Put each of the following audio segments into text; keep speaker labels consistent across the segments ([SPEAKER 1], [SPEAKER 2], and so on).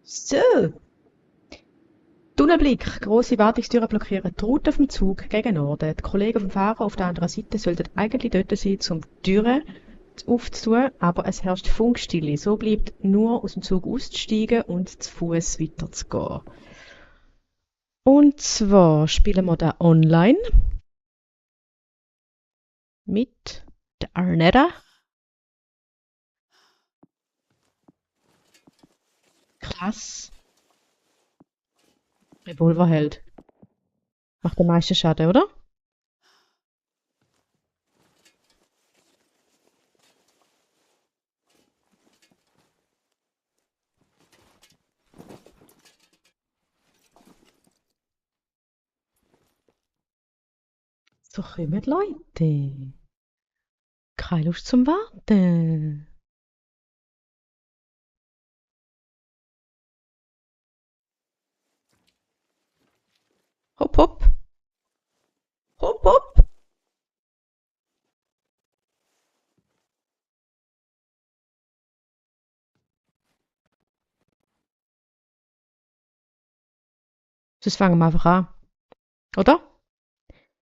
[SPEAKER 1] So, Tunnelblick, grosse Wartungstüren blockieren die Route vom Zug gegen Norden. Die Kollegen vom Fahrer auf der anderen Seite sollten eigentlich dort sein, um die Türen aufzutun, aber es herrscht Funkstille. So bleibt nur aus dem Zug auszusteigen und zu Fuß weiterzugehen. Und zwar spielen wir da online mit der Arnetta. Krass. Revolverheld. Macht den meisten Schaden, oder? So kommen die Leute. Keine Lust zum Warten. Hopp, hopp. Hopp, hopp. Sonst fangen wir einfach an. Oder?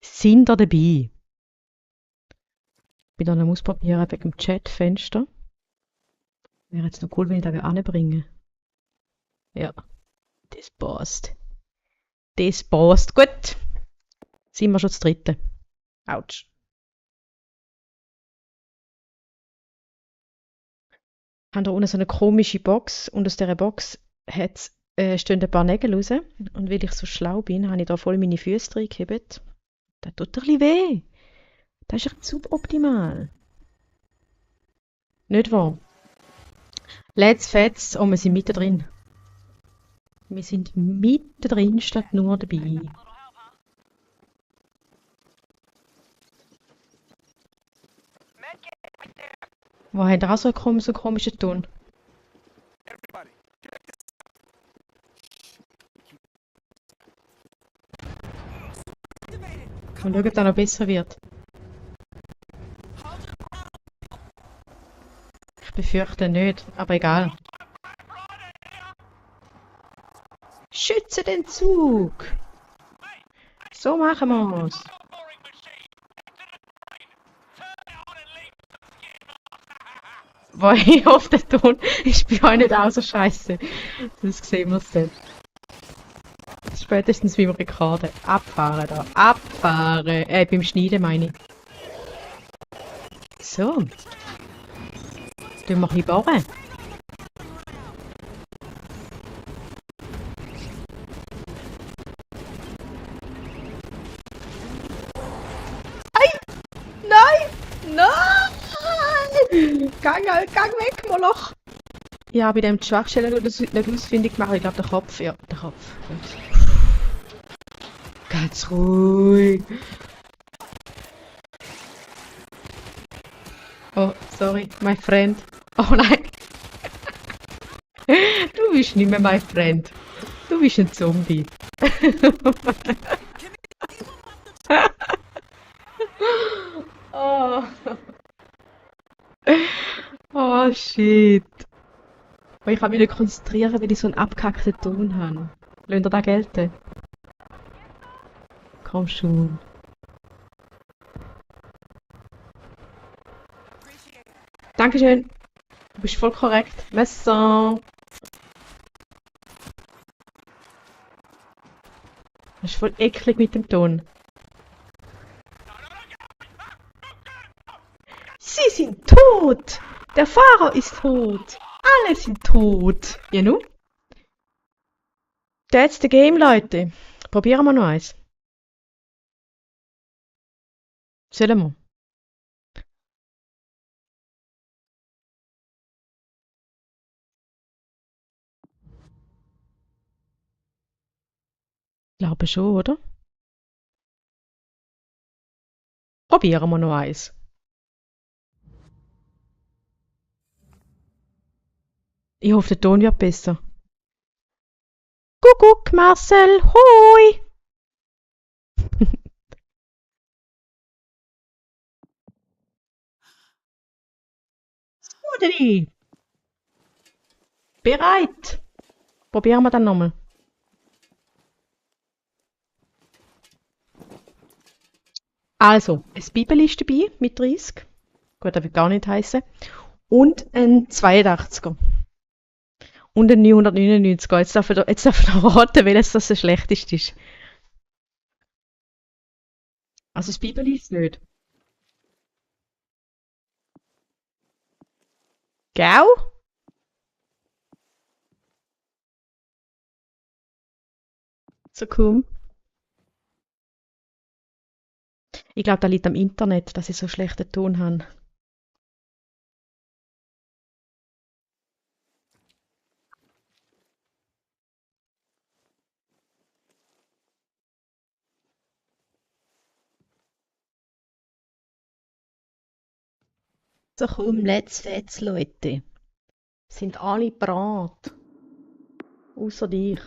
[SPEAKER 1] Sind ihr dabei? Bin dann am Ausprobieren wegen dem Chatfenster. Wäre jetzt noch cool, wenn ich das anbringe. Ja, das passt. Das passt. Gut. Sind wir schon das dritte. Autsch. Haben da unten so eine komische Box und aus dieser Box stehen ein paar Nägel raus. Und weil ich so schlau bin, habe ich da voll meine Füße reingehebt. Das tut ein bisschen weh. Das ist echt suboptimal. Nicht wahr? Let's fetz. Oh, wir sind mittendrin. Wir sind mittendrin statt nur dabei. Wo haben ihr auch so einen komischen Ton? Mal schauen, ob das noch besser wird. Ich befürchte nicht, aber egal. Schütze den Zug! So machen wir's. Boah, ich hoffe, der Ton ist bei euch nicht auch so scheiße. Das sehen wir dann. Spätestens beim Rekorden. Abfahren da. Abfahren. Beim Schneiden meine ich. So. Tun wir ein bisschen bohren. Nein! Nein! Gang weg, Moloch! Ja, bei dem die Schwachstellen nicht ausfindig machen. Ich glaube, der Kopf. Ja, der Kopf. Gut. Ganz ruhig. Oh, sorry, my friend. Oh nein, du bist nicht mehr my friend. Du bist ein Zombie. Oh, oh shit. Aber ich kann mich nicht konzentrieren, weil ich so einen abgehackten Ton habe. Lasst ihr das gelten? Komm schon. Dankeschön. Du bist voll korrekt. Messer. Das ist voll eklig mit dem Ton. Sie sind tot! Der Fahrer ist tot! Alle sind tot! Ja nu? That's the game, Leute. Probieren wir noch eins. Sollen wir? Glaube schon, oder? Probieren wir noch eins. Ich hoffe, der Ton wird besser. Kuckuck, Marcel, hoi! Rudeli! Bereit! Probieren wir dann nochmal. Also, ein Bibel ist dabei mit 30. Gut, das will gar nicht heißen. Und ein 82er. Und ein 999er. Jetzt darf ich noch raten, welches das der schlechteste ist. Also, das Bibel ist nicht. Gell? So cool. Ich glaube, das liegt am Internet, dass ich so schlechten Ton habe. So komm, let's fetz, Leute. Sind alle bereit? Außer dich.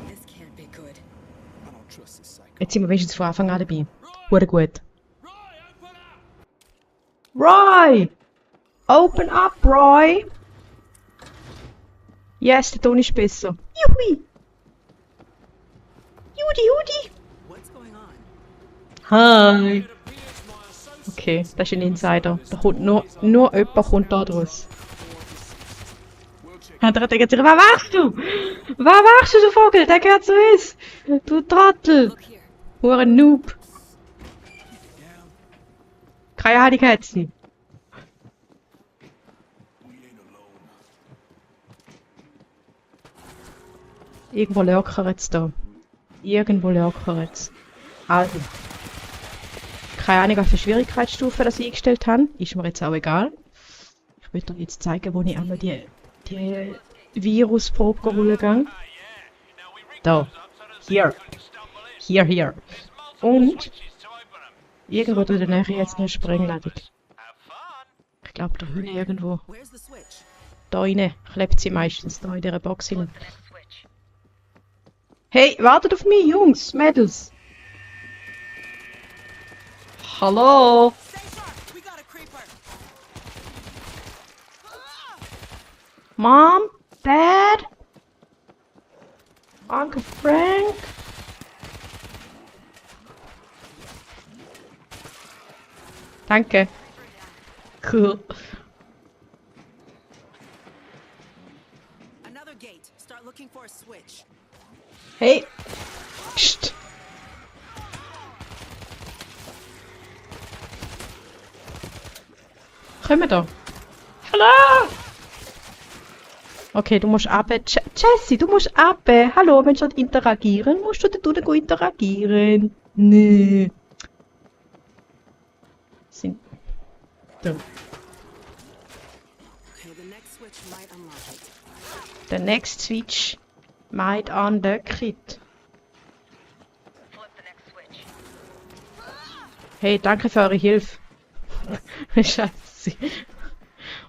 [SPEAKER 2] This can't be good.
[SPEAKER 3] I don't trust this psycho.
[SPEAKER 1] Jetzt sind wir wenigstens von Anfang an dabei. Hure gut.
[SPEAKER 3] Roy,
[SPEAKER 1] Roy! Open
[SPEAKER 3] open up!
[SPEAKER 1] up, Roy! Yes, der Ton ist besser. Juhui! Judi, Judi!
[SPEAKER 2] What's going on?
[SPEAKER 1] Hi! Okay, das ist ein Insider. Da kommt nur jemand kommt da draus.
[SPEAKER 3] We'll check.
[SPEAKER 1] Hat er denkt sich, was machst du? Was machst du, du Vogel? Der gehört zu uns! Du Trottel!
[SPEAKER 2] Look here.
[SPEAKER 1] Hure Noob!
[SPEAKER 3] Down.
[SPEAKER 1] Keine Ahnung hat sie.
[SPEAKER 3] We ain't alone.
[SPEAKER 1] Irgendwo lurkert es da. Irgendwo lurkert es. Also. Keine Ahnung, was für Schwierigkeitsstufen das ich eingestellt habe. Ist mir jetzt auch egal. Ich will dir jetzt zeigen, wo ich einmal die Virusprobe holen gehe. Da. Hier. Hier. Und irgendwo in der Nähe jetzt eine Sprengladung. Ich glaube, da hinten irgendwo.
[SPEAKER 2] Where's the switch?
[SPEAKER 1] Da rein klebt sie meistens, da in dieser Box hinein. Hey, wartet auf mich, Jungs, Mädels. Hallo?
[SPEAKER 2] Stay sharp! We got a creeper!
[SPEAKER 1] Mom? Dad? Uncle Frank? Danke. Cool.
[SPEAKER 2] Another gate. Start looking for a switch.
[SPEAKER 1] Hey. Psst. Kommen da. Hallo. Okay, du musst runter. Jessie, du musst runter. Hallo, wenn du nicht interagieren musst du dort interagieren. Nee. Sind. Da.
[SPEAKER 2] Okay, the next switch might unlock it.
[SPEAKER 1] The next switch might unlock it. Hey, danke für eure Hilfe. Scheiße.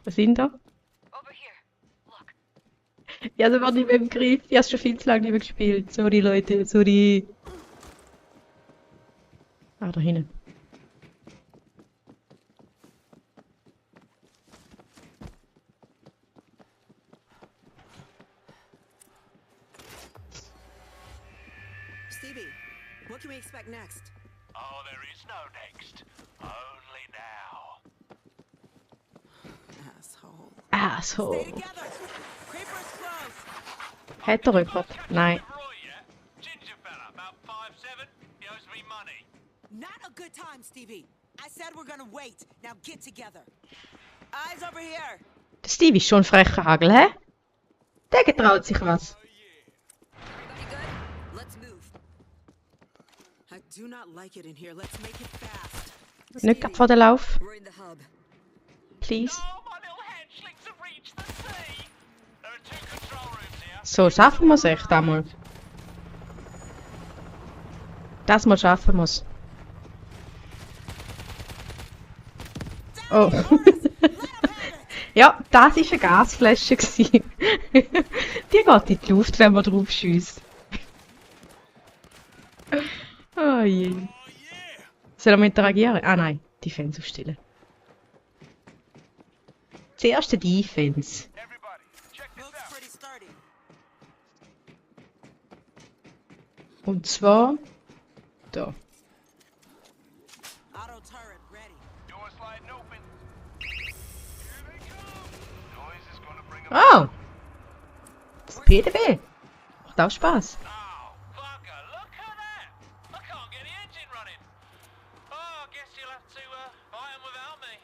[SPEAKER 1] Was sind da? Ja, das war nicht mehr im Griff. Ich habe schon viel zu lange nicht mehr gespielt. Sorry, Leute, sorry. Ah, da hinten.
[SPEAKER 2] Stevie, what can we expect next?
[SPEAKER 4] Oh, there is no next. Only now.
[SPEAKER 2] Asshole. Stay
[SPEAKER 1] Asshole.
[SPEAKER 2] together! Creeper's close!
[SPEAKER 1] Hat er jemand? Nein.
[SPEAKER 4] Roy, yeah? Ginger fella, about 5'7". He owes me money.
[SPEAKER 2] Not a good time, Stevie. I said we're gonna wait. Now get together. Eyes over here.
[SPEAKER 1] Der Steve ist schon ein frecher Hagel, hä? Der getraut sich was.
[SPEAKER 2] Everybody good? Let's move. do not like it in here. Let's make it fast.
[SPEAKER 1] Nicht gerade vor den Lauf.
[SPEAKER 2] We're in the hub.
[SPEAKER 1] Please.
[SPEAKER 4] Oh, my little hatchlings have reached the sea. There are 2 control rooms here.
[SPEAKER 1] So, schaffen wir es echt einmal. Das mal schaffen wir es. Oh. Ja, das war eine Gasflasche. Die geht in die Luft, wenn man drauf schießt. Oh je. Sollen wir interagieren? Ah nein, Defense aufstellen. Zuerst die Defense.
[SPEAKER 4] Everybody, check this
[SPEAKER 2] Looks
[SPEAKER 4] out.
[SPEAKER 2] pretty sturdy.
[SPEAKER 1] Und zwar da.
[SPEAKER 2] Auto turret ready.
[SPEAKER 4] Door sliding open. Here they come. Noise is gonna bring 'em.
[SPEAKER 1] Oh! Das PDB. Macht auch Spaß.
[SPEAKER 4] Oh, fucker, look at that. I can't get the engine running. Oh, I guess you'll have to fight 'em without me.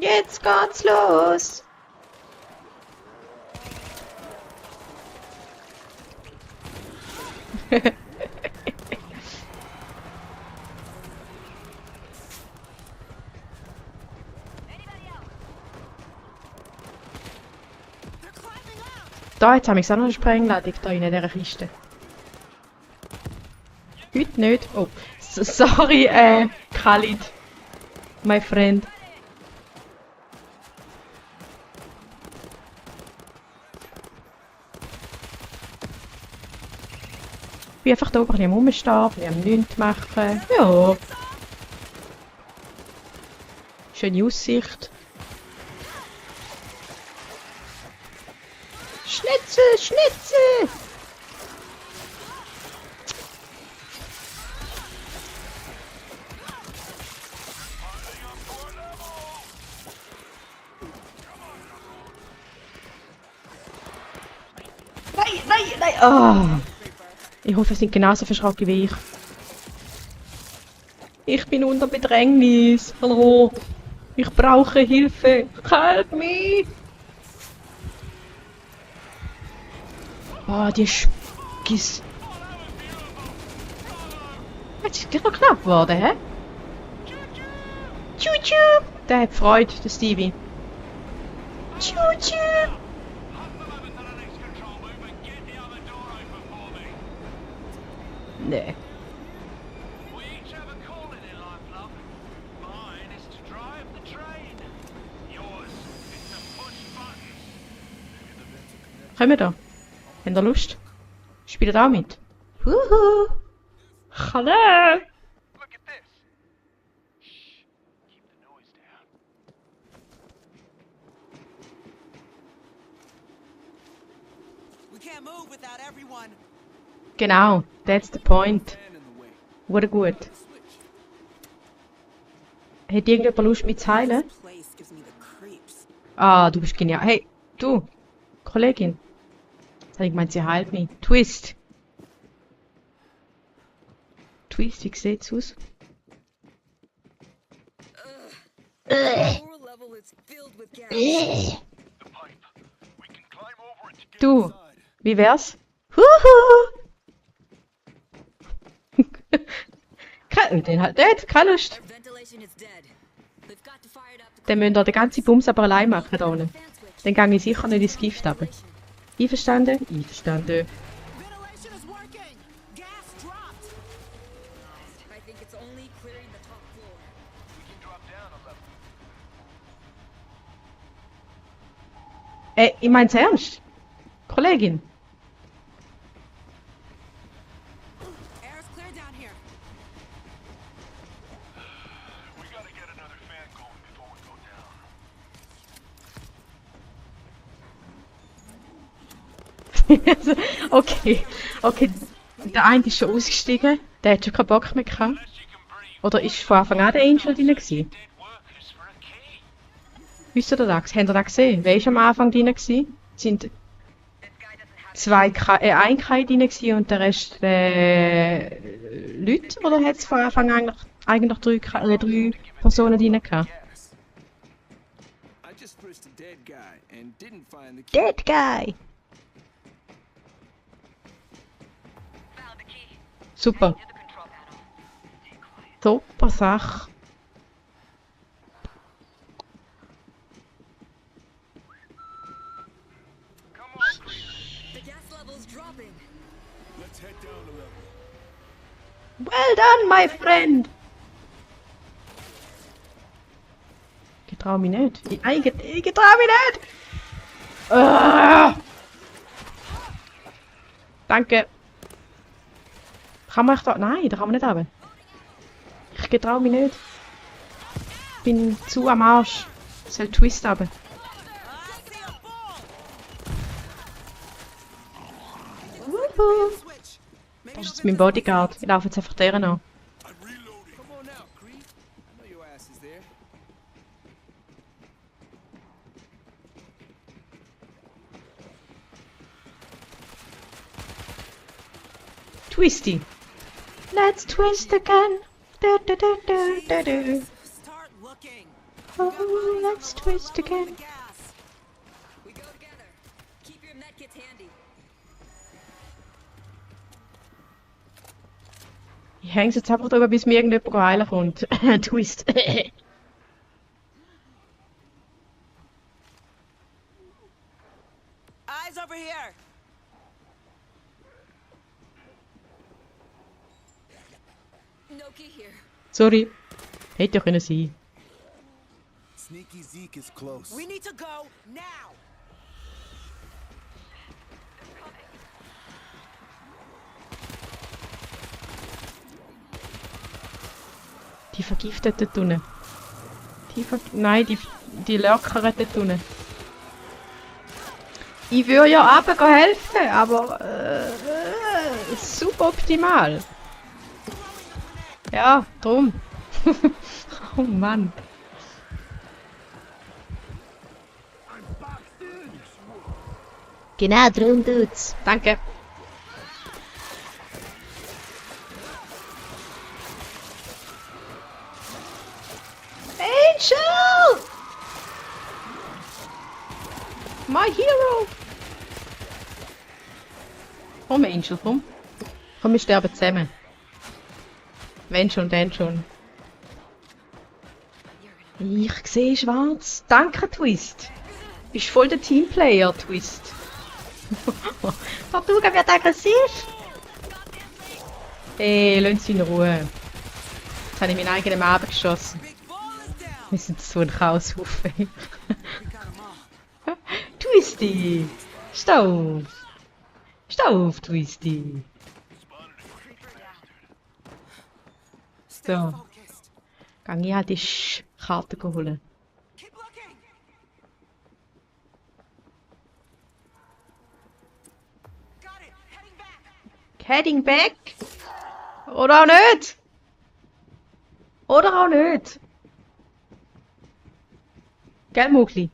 [SPEAKER 1] Jetzt geht's los.
[SPEAKER 2] They're climbing up.
[SPEAKER 1] Da, jetzt habe ich auch noch eine Sprengladung da in dieser Kiste. Heute nicht. Oh, sorry, Khalid. My friend. Ich bin einfach da oben ein bisschen rumstehen, wir haben nichts machen. Ja. Schöne Aussicht. Schnitzel, Schnitzel! Nein, nein, nein! Oh. Ich hoffe, es sind genauso verschrocken wie ich. Ich bin unter Bedrängnis. Hallo. Ich brauche Hilfe. Help me! Oh, die Schgis. Jetzt ist gleich noch knapp geworden, hä? Tschu-tschu! Der hat Freude, der Stevie. Tschu-tschu!
[SPEAKER 4] Hustle over to the next control room and get the other door open for me.
[SPEAKER 1] Nee.
[SPEAKER 4] We each have a calling in life, love. Mine is to drive the train. Yours is to push buttons.
[SPEAKER 1] Kommen wir da? Habt ihr Lust? Spielt ihr auch mit? Huhu! Hallo!
[SPEAKER 4] Look at this. Shh. Keep the noise down.
[SPEAKER 2] We can't move without everyone.
[SPEAKER 1] Genau, that's the point.
[SPEAKER 3] Man in the way.
[SPEAKER 1] Wurde gut.
[SPEAKER 3] Switch.
[SPEAKER 1] Hat irgendjemand Lust mit zu heilen?
[SPEAKER 2] This place gives me the creeps.
[SPEAKER 1] Ah, du bist genial. Hey, du! Kollegin. Jetzt habe ich gemeint, sie heilt mich. Twist! Twist, wie sieht's aus?
[SPEAKER 2] Lower level is filled with gas.
[SPEAKER 4] The pipe. We can climb over it to get
[SPEAKER 1] Du,
[SPEAKER 3] Inside.
[SPEAKER 1] wie wär's? Huhu! Den hat keine Lust.
[SPEAKER 5] Ventilation is dead. We've got to fire it up to
[SPEAKER 1] Dann müsst ihr den ganzen Bums aber allein machen da unten. Dann gehe ich sicher nicht ins Gift runter. Einverstanden? Einverstanden.
[SPEAKER 2] Ventilation is working. Gas dropped.
[SPEAKER 5] I think it's only clearing the top floor.
[SPEAKER 4] We can drop down a level.
[SPEAKER 1] Ich mein's ernst? Kollegin?
[SPEAKER 2] Air's clear down here.
[SPEAKER 4] We gotta get another fan going before we go down.
[SPEAKER 1] Okay, okay. Der eine ist schon ausgestiegen. Der hat schon keinen Bock mehr gehabt.
[SPEAKER 4] Unless you can breathe.
[SPEAKER 1] Oder ist von Anfang an der Angel drin gewesen?
[SPEAKER 4] Dead workers for a key.
[SPEAKER 1] Wisst ihr das? Habt ihr das gesehen? Wer ist am Anfang drin gewesen? Es sind ein Kai drin gewesen und der Rest Leute? Oder hat es von Anfang an eigentlich drei Personen drin gehabt?
[SPEAKER 3] Gas. I just frisked a dead guy and didn't find the key.
[SPEAKER 1] Dead Guy! Super. Super Sache.
[SPEAKER 4] Come on, Chris.
[SPEAKER 5] The gas level's dropping.
[SPEAKER 3] Let's head down a level.
[SPEAKER 1] Well done, my friend. Ich trau mich nicht. Ich trau mich nicht. Ah! Danke. Kann man da... Nein, da kann man nicht runter. Ich getrau mich nicht. Ich bin zu am Arsch. Ich soll Twist haben.
[SPEAKER 2] I see a ball!
[SPEAKER 1] Wuhu.
[SPEAKER 2] Switch.
[SPEAKER 1] Das
[SPEAKER 2] Maybe they'll
[SPEAKER 1] ist
[SPEAKER 2] get
[SPEAKER 1] mein
[SPEAKER 2] this
[SPEAKER 1] Bodyguard. Ich laufe jetzt einfach deren an.
[SPEAKER 3] I'm reloading. Come on now, Creed. I know your ass is there.
[SPEAKER 1] Twisty. Let's twist again. Du, du, du, du, du, du.
[SPEAKER 2] Start looking.
[SPEAKER 1] Oh, let's twist again.
[SPEAKER 2] Gas.
[SPEAKER 5] We go together. Keep your medkits handy.
[SPEAKER 1] Ich hänge jetzt einfach drüber, bis mir irgendjemand heilen kommt. Twist.
[SPEAKER 2] Eyes over here.
[SPEAKER 5] Noki here.
[SPEAKER 1] Sorry. Hätte ja können sein.
[SPEAKER 3] Sneaky Zeke is close.
[SPEAKER 2] We need to go now.
[SPEAKER 1] Die vergiftet dort unten. Nein, die lurkern dort unten. Ich würde ja runter helfen, aber suboptimal. Ja, drum. Oh Mann. Genau, drum tut's. Danke. Angel! My hero! Komm, Angel, komm. Komm, wir sterben zusammen. Wenn schon, dann schon. Ich sehe schwarz. Danke, Twist. Bist voll der Teamplayer, Twist. Tortuga wird aggressiv. Hey, lass sie in Ruhe. Jetzt habe ich meinen eigenen Mann geschossen.
[SPEAKER 2] Big ball is down.
[SPEAKER 1] Wir sind so ein Chaoshaufen.
[SPEAKER 2] We got 'em all.
[SPEAKER 1] Twisty! Steh auf! Steh auf, Twisty!
[SPEAKER 2] Stay
[SPEAKER 1] So.
[SPEAKER 2] focused.
[SPEAKER 1] Gang ich halt die Karte holen.
[SPEAKER 2] Keep looking. Got it. Heading back.
[SPEAKER 1] Heading back? Oder auch nicht? Oder auch nicht? Gell, Mugli?